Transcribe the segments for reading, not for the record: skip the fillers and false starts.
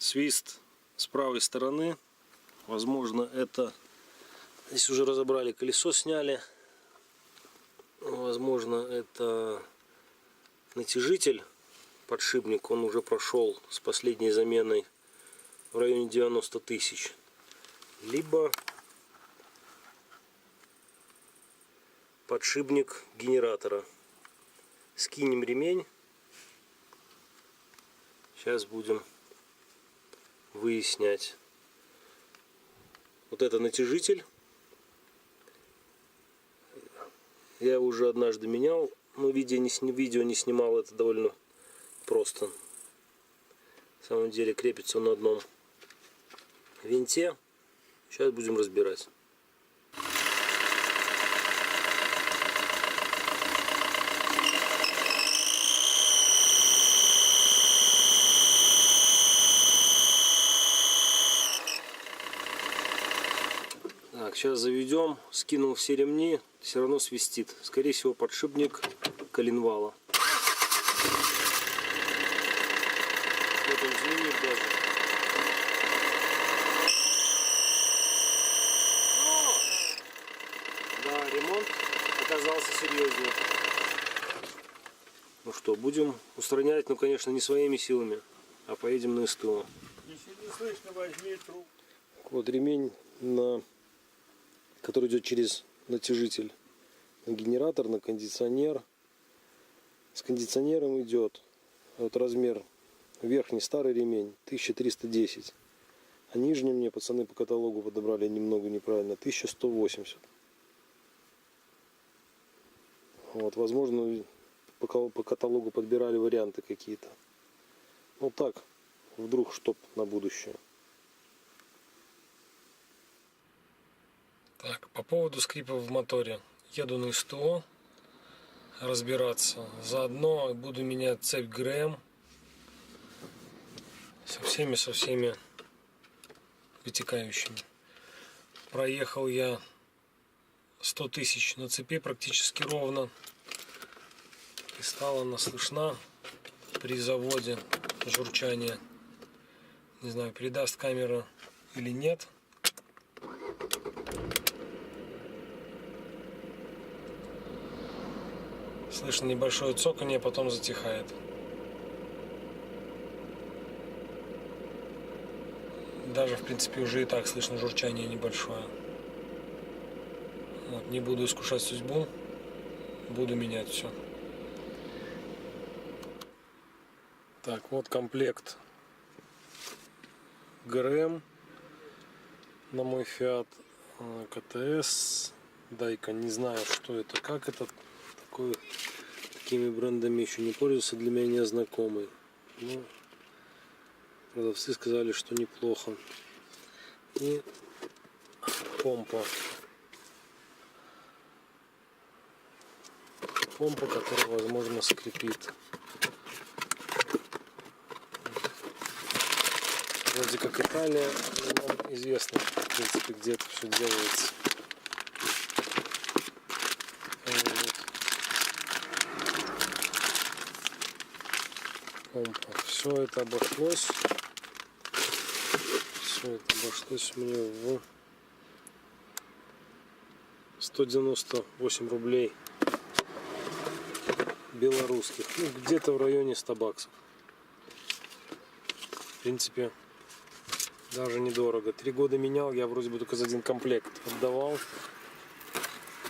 Свист с правой стороны. Возможно, это... Здесь уже разобрали, колесо сняли. Возможно, это натяжитель, подшипник. Он уже прошел с последней заменой в районе 90 тысяч. Либо подшипник генератора. Скинем ремень. Сейчас будем выяснять. Вот это натяжитель. Я его уже однажды менял, но видео не снимал, это довольно просто. На самом деле крепится он на одном винте. Сейчас будем разбирать. Так, сейчас заведем, скинул все ремни, все равно свистит. Скорее всего, подшипник коленвала. Вот он звенит даже. Да, ремонт оказался серьезнее. Ну что, будем устранять, ну конечно, не своими силами, а поедем на СТО. Если не слышно, возьми трубку. Вот ремень, который идет через натяжитель на генератор, на кондиционер. С кондиционером идет вот размер верхний старый ремень 1310, а нижний мне пацаны по каталогу подобрали немного неправильно 1180. Вот, возможно, по каталогу подбирали варианты какие-то. Вот так, вдруг, чтоб на будущее. Так, по поводу скрипа в моторе. Еду на СТО разбираться. Заодно буду менять цепь ГРМ со всеми вытекающими. Проехал я 100 тысяч на цепи практически ровно. И стала она слышна при заводе журчание. Не знаю, передаст камера или нет. Слышно небольшое цоканье, потом затихает. Даже, в принципе, уже и так слышно журчание небольшое. Вот, не буду искушать судьбу. Буду менять все. Так, вот комплект ГРМ на мой Fiat КТС. Дайка, не знаю, что это, как это. Такими брендами еще не пользовался, для меня незнакомый. Но продавцы сказали, что неплохо. И помпа. Помпа, которая, возможно, скрипит. Вроде как Италия, но нам известно, в принципе, где это все делается. Помпа. Все это обошлось. Мне в 198 рублей белорусских. Ну, где-то в районе 100 баксов. В принципе, даже недорого. 3 года менял, я вроде бы только за один комплект отдавал.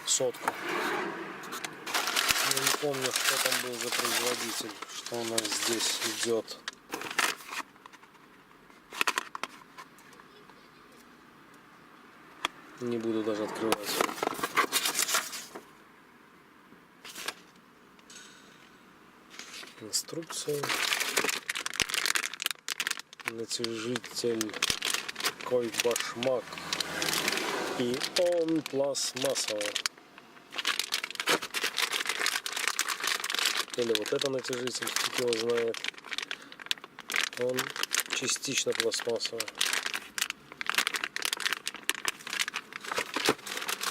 Сотку. Я не помню, что там был за производитель. Что у нас здесь идет. Не буду даже открывать. Инструкция. Натяжитель Койбашмак. И он пластмассовый. Или вот это натяжитель, кто его знает. Он частично пластмассовый.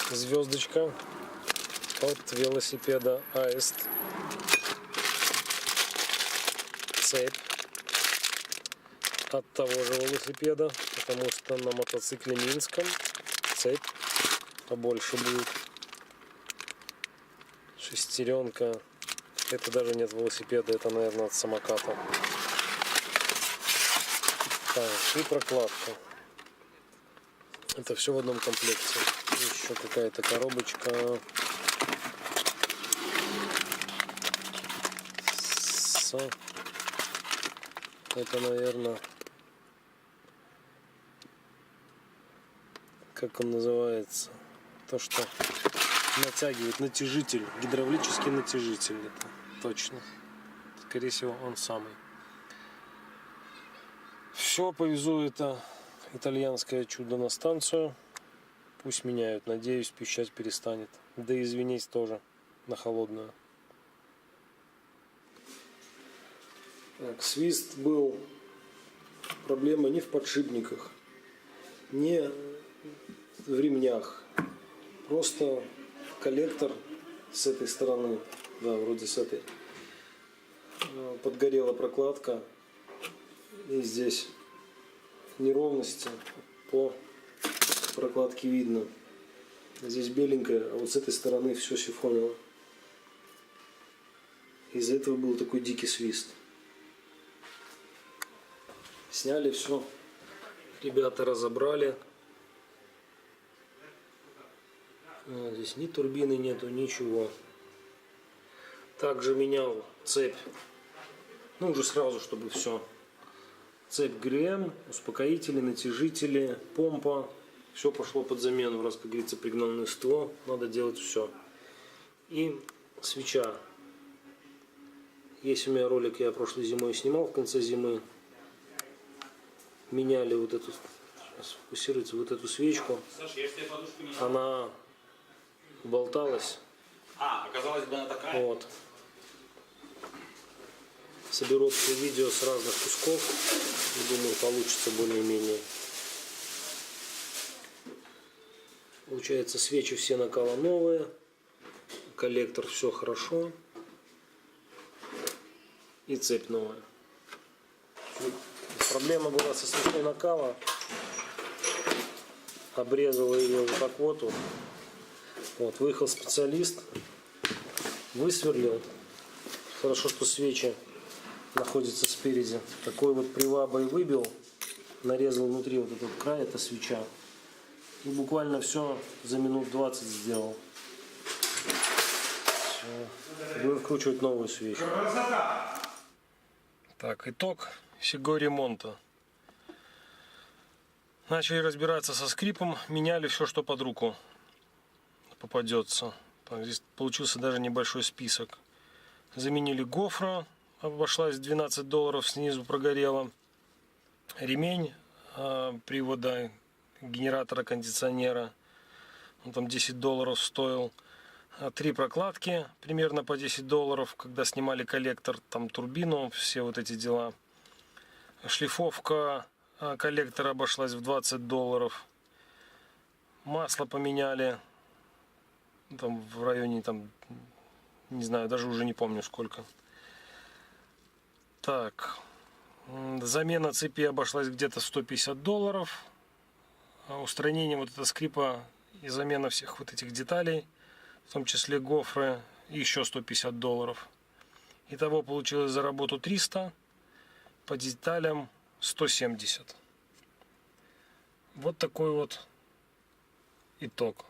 Звездочка от велосипеда Аист. Цепь от того же велосипеда, потому что на мотоцикле Минском цепь побольше будет. Шестеренка. Это даже нет велосипеда, это, наверное, от самоката. Так, и прокладка. Это все в одном комплекте. Еще какая-то коробочка с... Это, наверное, как он называется? То, что натягивает натяжитель, гидравлический натяжитель. Это точно. Скорее всего, он самый. Все, повезу это итальянское чудо на станцию. Пусть меняют. Надеюсь, пищать перестанет. Да и извинись тоже на холодную. Так, свист был. Проблема не в подшипниках, не в ремнях. Просто коллектор с этой стороны, да, вроде с этой, подгорела прокладка. И здесь неровности по прокладке видно. Здесь беленькая, а вот с этой стороны все сифонило. Из-за этого был такой дикий свист. Сняли все. Ребята разобрали. Здесь ни турбины нету, ничего. Также менял цепь. Ну, уже сразу, чтобы все. Цепь ГРМ, успокоители, натяжители, помпа. Все пошло под замену, раз, как говорится, пригнал на СТО. Надо делать все. И свеча. Есть у меня ролик, я прошлой зимой снимал, в конце зимы. Меняли вот эту, сейчас фокусируется, вот эту свечку. Она болталась. Оказалось бы она такая. Вот. Соберу все видео с разных кусков. И думаю, получится более-менее. Получается, свечи все накала новые. Коллектор все хорошо. И цепь новая. Проблема была со свечой накала. Обрезала ее вот так вот. Вот, выехал специалист. Высверлил. Хорошо, что свечи находятся спереди. Такой вот привабой выбил. Нарезал внутри вот этот край, это свеча. И буквально все за минут 20 сделал. Все. Будем вкручивать новую свечу. Так, итог всего ремонта. Начали разбираться со скрипом, меняли все, что под руку попадется. Так, здесь получился даже небольшой список. Заменили гофра, обошлась $12, снизу прогорела. Ремень привода генератора кондиционера, он там $10 стоил. 3 прокладки примерно по $10, когда снимали коллектор, там турбину, все вот эти дела. Шлифовка коллектора обошлась в $20. Масло поменяли, там в районе, там, не знаю, даже уже не помню сколько. Так, замена цепи обошлась где-то $150. Устранение вот этого скрипа и замена всех вот этих деталей, в том числе гофры, еще $150. Итого получилось за работу 300, по деталям 170. Вот такой вот итог.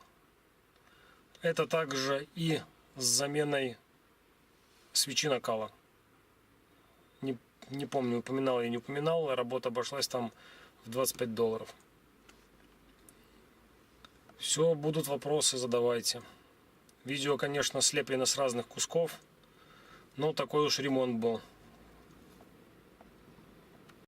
Это также и с заменой свечи накала. Не помню, упоминал или не упоминал, работа обошлась там в $25. Все, будут вопросы, задавайте. Видео, конечно, слеплено с разных кусков, но такой уж ремонт был.